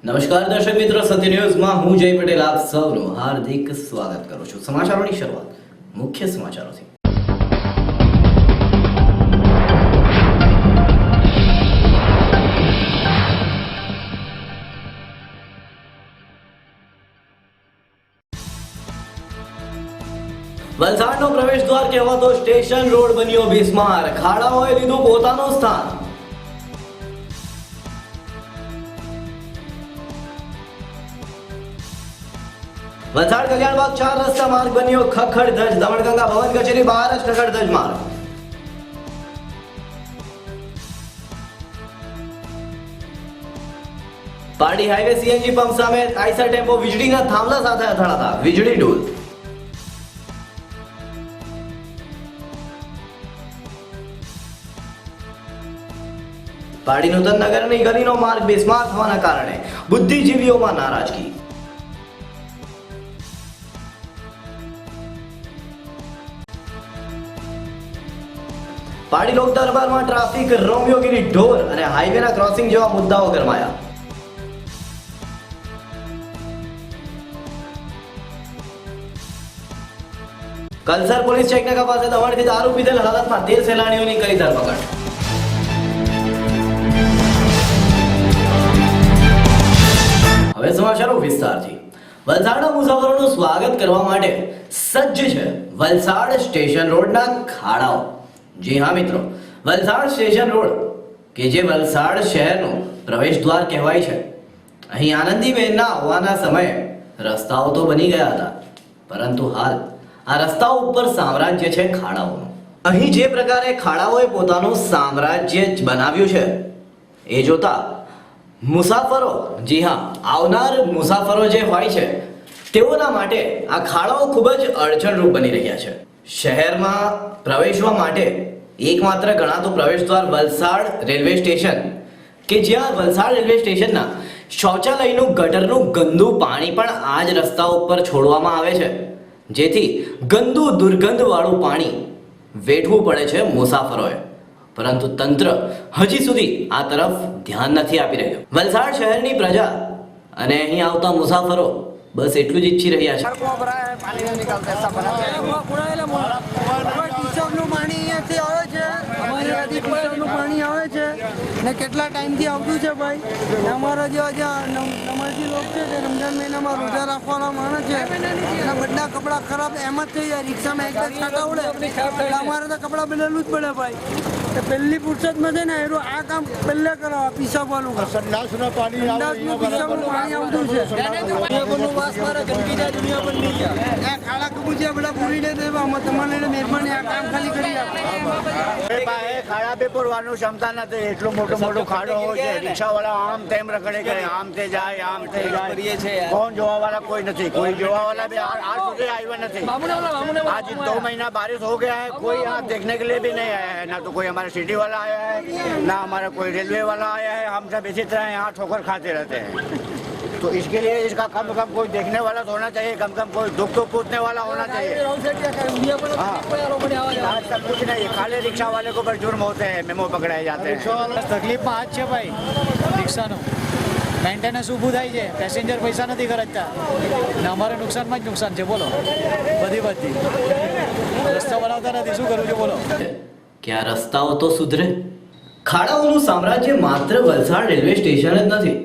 નમસ્કાર દર્શક મિત્રો, સત્ય ન્યૂઝમાં હું જય પટેલ આપ સૌનું હાર્દિક સ્વાગત કરું છું। સમાચારોની શરૂઆત મુખ્ય સમાચારોથી। વલસાડનો પ્રવેશ દ્વાર કહેવાતો સ્ટેશન રોડ બન્યો બિસ્માર, ખાડાઓએ લીધું પોતાનું સ્થાન। વલસાડ કલ્યાણબાગ 4 રસ્તા માર્ગ બન્યો ખખડધજ, દમણગંગા ભવન કચેરી બહાર જ ખખડધજ માર્ગ। પારડી હાઈવે સીએનજી પંપ સામે આઈસર ટેમ્પો વીજળીના થાંભલા સાથે અથડાતા વીજળી ડૂલ। પારડી નૂતન નગરની ગલીનો માર્ગ બિસ્માર થવાના કારણે બુદ્ધિજીવીઓમાં નારાજગી। પારડી લોક દરબારમાં ટ્રાફિક રોમિયોગીરી ઢોર અને હાઈવેના ક્રોસિંગ જેવા મુદ્દાઓ ગરમાયા। કલસર પોલીસ ચેકનાકા પાસે દમણથી દારૂ પીધેલ હાલતમાં 13 સહેલાણીઓની કરી ધરપકડ। હવે સમાચારો વિસ્તારથી। વલસાડના મુસાફરોનું સ્વાગત કરવા માટે સજ્જ છે વલસાડ સ્ટેશન રોડના ખાડાઓ। જી હા મિત્રો, વલસાડ સ્ટેશન રોડ કે જે વલસાડ શહેરનું પ્રવેશ દ્વાર કહેવાય છે, અહીં આનંદીબેનના આવવાના સમયે રસ્તાઓ તો બની ગયા હતા, પરંતુ હાલ આ રસ્તાઓ ઉપર સામ્રાજ્ય છે ખાડાઓનું। અહીં જે પ્રકારે ખાડાઓએ પોતાનું સામ્રાજ્ય બનાવ્યું છે એ જોતા મુસાફરો, જી હા આવનાર મુસાફરો જે હોય છે તેઓના માટે આ ખાડાઓ ખૂબ જ અડચણરૂપ બની રહ્યા છે। શહેરમાં પ્રવેશવા માટે એકમાત્ર ગણાતું પ્રવેશ દ્વાર વલસાડ રેલવે સ્ટેશન કે જ્યાં વલસાડ રેલવે સ્ટેશનના શૌચાલયનું ગટરનું ગંદુ પાણી પણ આ જ રસ્તા ઉપર છોડવામાં આવે છે, જેથી ગંદુ દુર્ગંધવાળું પાણી વેઠવું પડે છે મુસાફરોએ, પરંતુ તંત્ર હજી સુધી આ તરફ ધ્યાન નથી આપી રહ્યું। વલસાડ શહેરની પ્રજા અને અહીં આવતા મુસાફરો બસ એટલું જ ઈચ્છી રહ્યા છે। પાણી આવે છે ને કેટલા ટાઈમથી આવતું છે ભાઈ। અમારા જેવા નમાજી લોકો છે તે રમજાન મહિનામાં રોજા રાખવાના માણસ છે અને બધા કપડાં ખરાબ એમ જ થઈ જાય। રિક્ષામાં એક બે છાંટા ઉડે એટલે અમારે તો કપડાં બદલવું જ પડે ભાઈ। પહેલી ફુરસદમાં છે ને એનું આ કામ પહેલે કરાવવા પીસાવાનું સંડાસનું પાણી આવતું છે। ખાડા કબૂચિયા બધા પૂરી દે તમારે મહેરબાની આ કામ ખાલી કરી આપે। ખાડા બી પૂરવાનું ક્ષમતા નથી, એટલો મોટો ખાડો હોય છે। રિક્ષા વાળા આમ તેમ રખડે કે આમ તે જાય આમ તે જાય, કોણ જોવા वाला कोई नहीं, कोई जोवा वाला भी आज સુધી આવ્યા નથી। आज 2 महीना बारिश हो गया है, कोई यहाँ देखने के लिए भी नहीं आया है, ना तो कोई हमारे सिटी वाला आया है, ना हमारा कोई रेलवे वाला आया है। हम सब इसी तरह यहाँ ठोकर खाते रहते हैं, तो इसके लिए इसका कम से कम कोई देखने वाला तो होना चाहिए, कम से कम कोई दुख तो पूछने वाला होना चाहिए। आज तक कुछ नहीं, खाली रिक्शा वाले को पर जुर्म होते हैं, मेमो पकड़ाए जाते हैं। तकलीफ में आज है भाई, रिक्शा मेंटेनन्स ઊભું થાય છે, પેસેન્જર પૈસા નથી ખર્ચતા ને અમારે નુકસાનમાં જ નુકસાન છે। બોલો બધી રસ્તા બનાવતા નથી, શું કરવું છે બોલો? કે આ રસ્તાઓ તો સુધરે। ખાડાઓનું સામ્રાજ્ય માત્ર વલસાડ રેલવે સ્ટેશન જ નથી,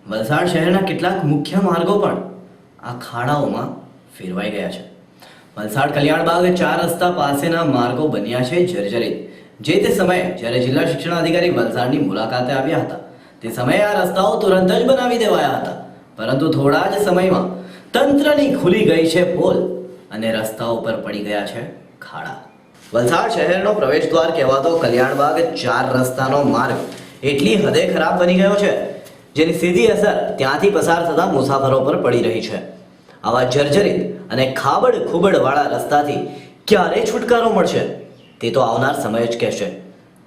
વલસાડ શહેરના કેટલાક મુખ્ય માર્ગો પણ આ ખાડાઓમાં ફેરવાઈ ગયા છે। વલસાડ કલ્યાણબાગ 4 રસ્તા પાસેના માર્ગો બન્યા છે જર્જરિત। જે તે સમયે જ્યારે જિલ્લા શિક્ષણ અધિકારી વલસાડની મુલાકાતે આવ્યા હતા તે સમયે આ રસ્તાઓ તુરંત જ બનાવી દેવાયા હતા, પરંતુ થોડા જ સમયમાં તંત્રની ખુલી ગઈ છે પોલ અને રસ્તાઓ પર પડી ગયા છે ખાડા. વલસાડ શહેરનો પ્રવેશ દ્વાર કહેવાતો કલ્યાણબાગ 4 રસ્તાનો માર્ગ એટલી હદે ખરાબ બની ગયો છે જેની સીધી અસર ત્યાંથી પસાર થતા મુસાફરો પર પડી રહી છે. આવા જર્જરિત અને ખાબડ ખુબડ વાળા રસ્તાથી ક્યારે છુટકારો મળશે તે તો આવનાર સમય જ કહેશે.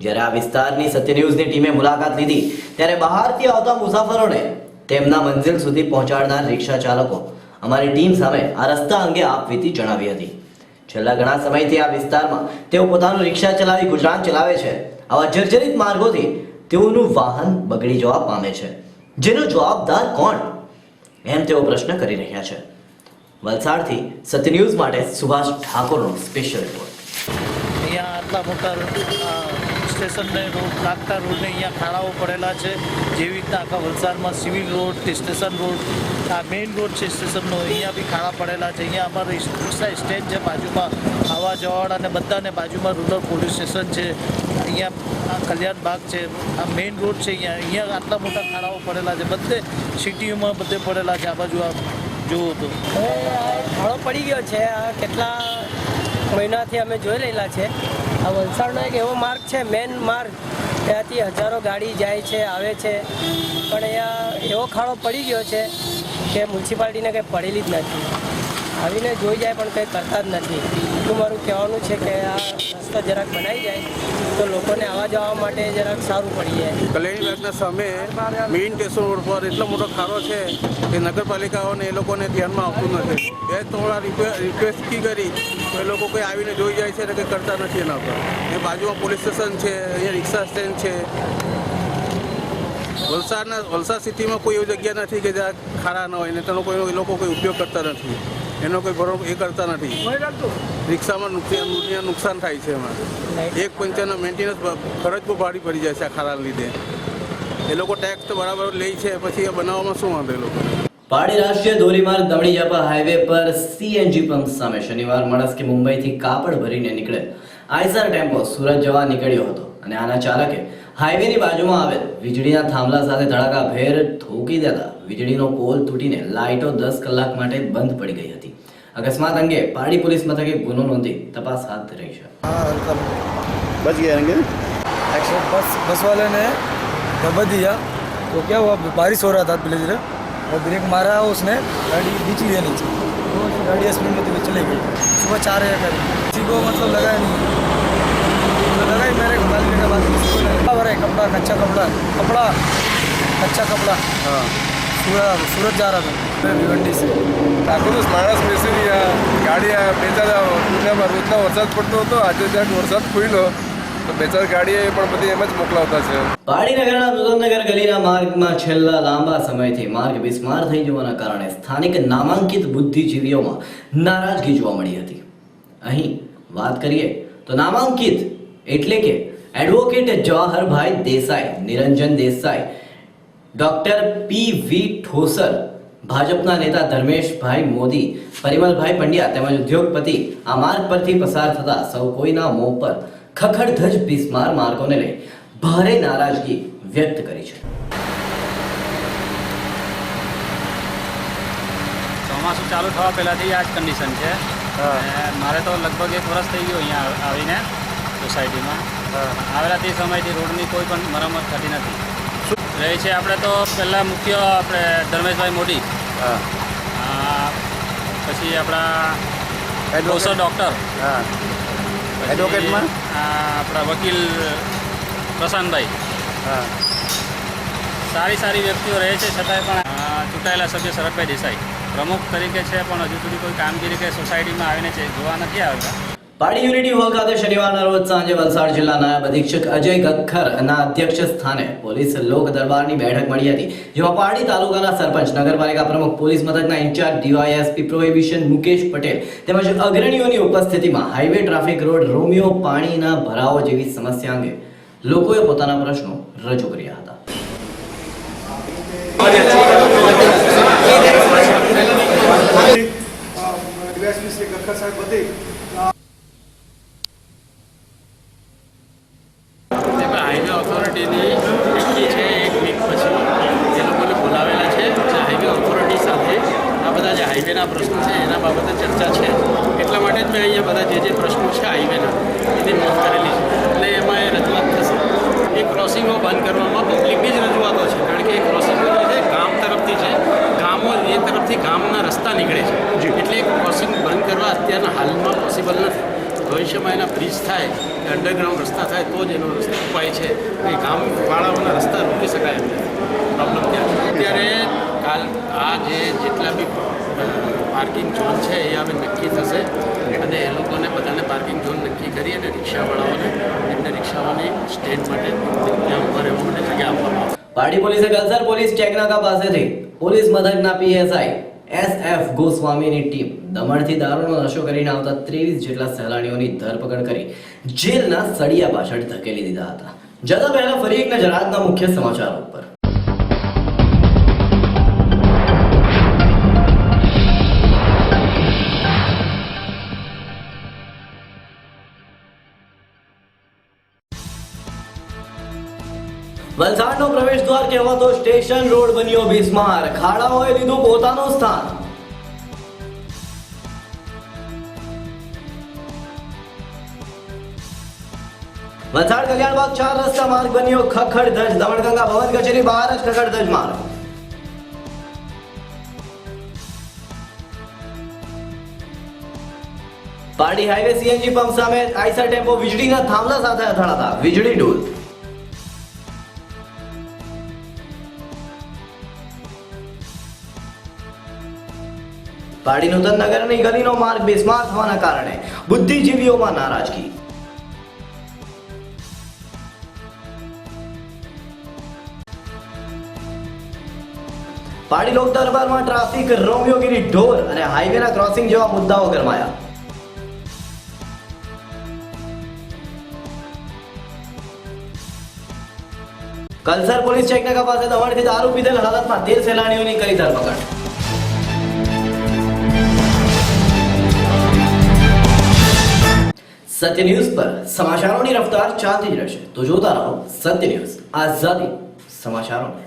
જ્યારે આ વિસ્તારની સત્ય ન્યૂઝની ટીમે મુલાકાત લીધી ત્યારે બહારથી આવતા મુસાફરોને તેમના મંઝિલ સુધી પહોંચાડનાર રિક્ષા ચાલકો અમારી ટીમ સામે આ રસ્તા અંગે આપવીતી જણાવી હતી. છેલ્લા ઘણા સમયથી આ વિસ્તારમાં તેઓ પોતાનું રિક્ષા ચલાવી ગુજરાન ચલાવે છે. આવા જર્જરિત માર્ગોથી તેઓનું વાહન બગડી જવા પામે છે, જેનો જવાબદાર કોણ એમ તેઓ પ્રશ્ન કરી રહ્યા છે. વલસાડથી સત્ય ન્યૂઝ માટે સુભાષ ઠાકોરનો સ્પેશિયલ રિપોર્ટ. અહીંયા આટલા મોટા સ્ટેશનને રોડ લાગતા રોડને અહીંયા ખાડાઓ પડેલા છે. જેવી રીતના આખા વલસાડમાં સિવિલ રોડ તે સ્ટેશન રોડ આ મેઇન રોડ છે સ્ટેશનનો, અહીંયા બી ખાડા પડેલા છે. અહીંયા અમારું રિક્ષા સ્ટેન્ડ છે બાજુમાં, આવવા જવાવાળા અને બધાને બાજુમાં રૂરલ પોલીસ સ્ટેશન છે. અહીંયા આ કલ્યાણ બાગ છે, આ મેઇન રોડ છે. અહીંયા આટલા મોટા ખાડાઓ પડેલા છે, બધે સિટીઓમાં બધે પડેલા છે. આ બાજુ આ જુઓ તો ખાડો પડી ગયો છે. આ કેટલા મહિનાથી અમે જોઈ રહેલા છે. આ વલસાડનો એક એવો માર્ગ છે, મેન માર્ગ, ત્યાંથી હજારો ગાડી જાય છે આવે છે, પણ અહીંયા એવો ખાડો પડી ગયો છે કે મ્યુનિસિપાલિટીને કંઈ પડેલી જ નથી. આવીને જોઈ જાય પણ કંઈ કરતા જ નથી. એટલું મારું કહેવાનું છે કે આ રસ્તો જરાક બનાવી જાય તો લોકોને આવવા જવા માટે જરાક સારું પડી જાય. કલ્યાણી બાગના સામે મેઇન સ્ટેશન રોડ પર એટલો મોટો ખાડો છે કે નગરપાલિકાઓને એ લોકોને ધ્યાનમાં આવતું નથી. બે થોડા રિક્વેસ્ટ કરી તો એ લોકો કોઈ આવીને જોઈ જાય છે અને કંઈ કરતા નથી એના પર. એ બાજુમાં પોલીસ સ્ટેશન છે, અહીંયા રિક્ષા સ્ટેન્ડ છે. વલસાડ સિટીમાં કોઈ એવી જગ્યા નથી કે જ્યાં ખાડા ન હોય ને તેનો કોઈ એ લોકો કોઈ ઉપયોગ કરતા નથી. એનો કોઈ બરોબર એ કરતા નથી. રિક્ષામાં નુકસાન થાય છે. એમાં એક પંચાના મેન્ટેનન્સ ખર્ચ બહુ ભારી પડી જાય છે આ ખાડાના લીધે. એ લોકો ટેક્સ તો બરાબર લે છે, પછી એ બનાવવામાં શું વાંધો એ લોકો. પાડી રાષ્ટ્રીય ધોરીમાર્ગ દમણી-જાપા હાઈવે પર સીએનજી પંપ સામે શનિવાર માણસ કે મુંબઈથી કાપડ ભરીને નીકળે આઈસર ટેમ્પો સુરત જવા નીકળ્યો હતો અને આના ચાલકે હાઈવેની બાજુમાં આવેલ વીજળીના થાંભલા સાથે ધડાકાભેર ઠોકી દેતા વીજળીનો પોલ તૂટીને લાઇટો 10 કલાક માટે બંધ પડી ગઈ હતી. અકસ્માત અંગે પાડી પોલીસ મથકે ગુનો નોંધી તપાસ હાથ ધરી છે. बच गए होंगे. बस वाले ने दबा दिया तो क्या हुआ, बारिश हो रहा था धीरे धीरे और ब्रेक मारा उसने, गाड़ी बीच लिया नीचे तो गाड़ी स्पीड में तो चली गई. सुबह 4 करीब किसी को मतलब लगा ही नहीं, तो लगा ही मेरे गाड़ी के बाद किसी को लगा. और कपड़ा कच्चा कपड़ा हाँ सूरत जा रहा था भिवंडी से. આખો દિવસ માણસ બેસી રહ્યા, ગાડી બેચારા રોજના વરસાદ પડતો હતો, આજે જ્યાં વરસાદ ખુલ્યો તો બેચાર ગાડીએ પણ બધી એમ જ મોકલાવતા છે. પાડીનગરના નુતનનગર ગલીના માર્ગમાં છેલ્લા લાંબા સમયથી માર્ગ બિસ્માર થઈ જવાના કારણે સ્થાનિક નામાંકિત બુદ્ધિજીવીઓમાં નારાજગી જોવા મળી હતી. અહીં વાત કરીએ તો નામાંકિત એટલે કે એડવોકેટ જવાહરભાઈ દેસાઈ, નિરંજન દેસાઈ, ડોક્ટર પી.વી. ઠોસર, ભાજપના નેતા ધર્મેશભાઈ મોદી, પરિમલભાઈ પંડ્યા તેમજ ઉદ્યોગપતિ આ માર્ગ પરથી પસાર થતા સૌ કોઈના મોં પર ખખડધજ બિસ્માર માર્ગોને લઈ ભારે નારાજગી વ્યક્ત કરી છે. ચોમાસું ચાલુ થવા પહેલાંથી આ જ કન્ડિશન છે. મારે તો લગભગ 1 વર્ષ થઈ ગયું અહીંયા આવીને સોસાયટીમાં. આવેલા તે સમયથી રોડની કોઈ પણ મરમ્મત થતી નથી. રહે છે આપણે તો પહેલાં મુખ્ય આપણે ધર્મેશભાઈ મોદી, પછી આપણા ઠોસર ડૉક્ટર, એડવોકેટમાં આપણા વકીલ પ્રશાંતભાઈ, સારી વ્યક્તિઓ રહે છે. છતાંય પણ ચૂંટાયેલા સભ્ય શરદભાઈ દેસાઈ પ્રમુખ તરીકે છે, પણ હજુ સુધી કોઈ કામગીરી કે સોસાયટીમાં આવીને જોવા નથી આવતા. પાડી યુનિટી હોલ ખાતે શનિવારના રોજ સાંજે વલસાડ જિલ્લા નાયબ અધિક્ષક અજય ગખ્ખરના અધ્યક્ષ સ્થાને પોલીસ લોક દરબારની બેઠક મળી હતી, જેમાં પાડી તાલુકાના સરપંચ, નગરપાલિકા પ્રમુખ, પોલીસ મથકના incharge DYSP prohibition Mukesh Patel તેમજ અગ્રણીઓની ઉપસ્થિતિમાં હાઈવે ટ્રાફિક રોડ રોમિયો પાણીના ભરાવો જેવી સમસ્યા અંગે લોકોએ પોતાના પ્રશ્નો રજૂ કર્યા હતા. હાઈવે ઓથોરિટીની ટિકિટ છે 1 વીક પછી એ લોકોને બોલાવેલા છે. હાઈવે ઓથોરિટી સાથે આ બધા જે હાઈવેના હાઈવેના પ્રશ્નો છે એના બાબતે ચર્ચા છે. એટલા માટે જ મેં અહીંયા બધા જે પ્રશ્નો છે હાઈવેના એની નોંધ કરેલી છે અને એમાં એ રજૂઆત થશે. એ ક્રોસિંગો બંધ કરવામાં પબ્લિકની જ રજૂઆતો છે, કારણ કે એ ક્રોસિંગો જે છે ગામ તરફથી છે, ગામો એ તરફથી ગામના રસ્તા નીકળે છે, એટલે ક્રોસિંગ બંધ કરવા અત્યારના હાલમાં પોસિબલ નથી. ભવિષ્યમાં એના બ્રિજ થાય કે અંડરગ્રાઉન્ડ રસ્તા થાય તો જ એનો ઉપાય છે કે ગામવાળાઓના રસ્તા રોકી શકાય એમ પ્રોબ્લેમ ત્યાં. અત્યારે આ જેટલા બી પાર્કિંગ ઝોન છે એ હવે નક્કી થશે અને એ લોકોને બધાને પાર્કિંગ ઝોન નક્કી કરી અને રિક્ષાવાળાઓને એમને રિક્ષાઓની સ્ટેન્ડ માટે ત્યાં ઉભા રહેવા માટે જગ્યા આપવામાં આવશે. પારડી પોલીસે કલ્સર પોલીસ ટેકનાકા પાસેથી પોલીસ મથકના પીએસઆઈ SF ગોસ્વામીની ટીમ દમણથી દારૂનો નશો કરીને આવતા 23 જેટલા સહેલાણીઓની ધરપકડ કરી જેલના સળિયા પાછળ ધકેલી દીધા હતા. જતા પહેલા ફરી એક નજર આજના મુખ્ય સમાચારો પર. વલસાડનો પ્રવેશ દ્વાર કહેવાતો સ્ટેશન રોડ બન્યો બિસ્માર, ખાડાઓએ લીધું પોતાનું સ્થાન. વલસાડ કલ્યાણબાગ 4 રસ્તા માર્ગ બન્યો ખખડધજ, દમણગંગા ભવન કચેરી બહાર જ ખખડધજ માર્ગ. પારડી હાઈવે CNG પંપ સામે આઈસર ટેમ્પો વીજળીના થાંભલા સાથે અથડાતા વીજળી ડૂલ. પારડી નૂતન નગરની ગલીનો માર્ગ બિસ્માર થવાના કારણે બુદ્ધિજીવીઓમાં નારાજગી. પારડી લોક દરબારમાં ટ્રાફિક રોમિયોગીરી ઢોર અને હાઈવેના ક્રોસિંગ જેવા મુદ્દાઓ ગરમાયા. કલ્સર પોલીસ ચેકનાકા પાસે દમણથી દારૂ પીધેલ હાલતમાં 13 સહેલાણીઓની કરી ધરપકડ. સત્ય ન્યૂઝ પર સમાચારોની રફતાર ચાલતી જ રહેશે, તો જોતા રહો સત્ય ન્યૂઝ, આઝાદી સમાચારોને.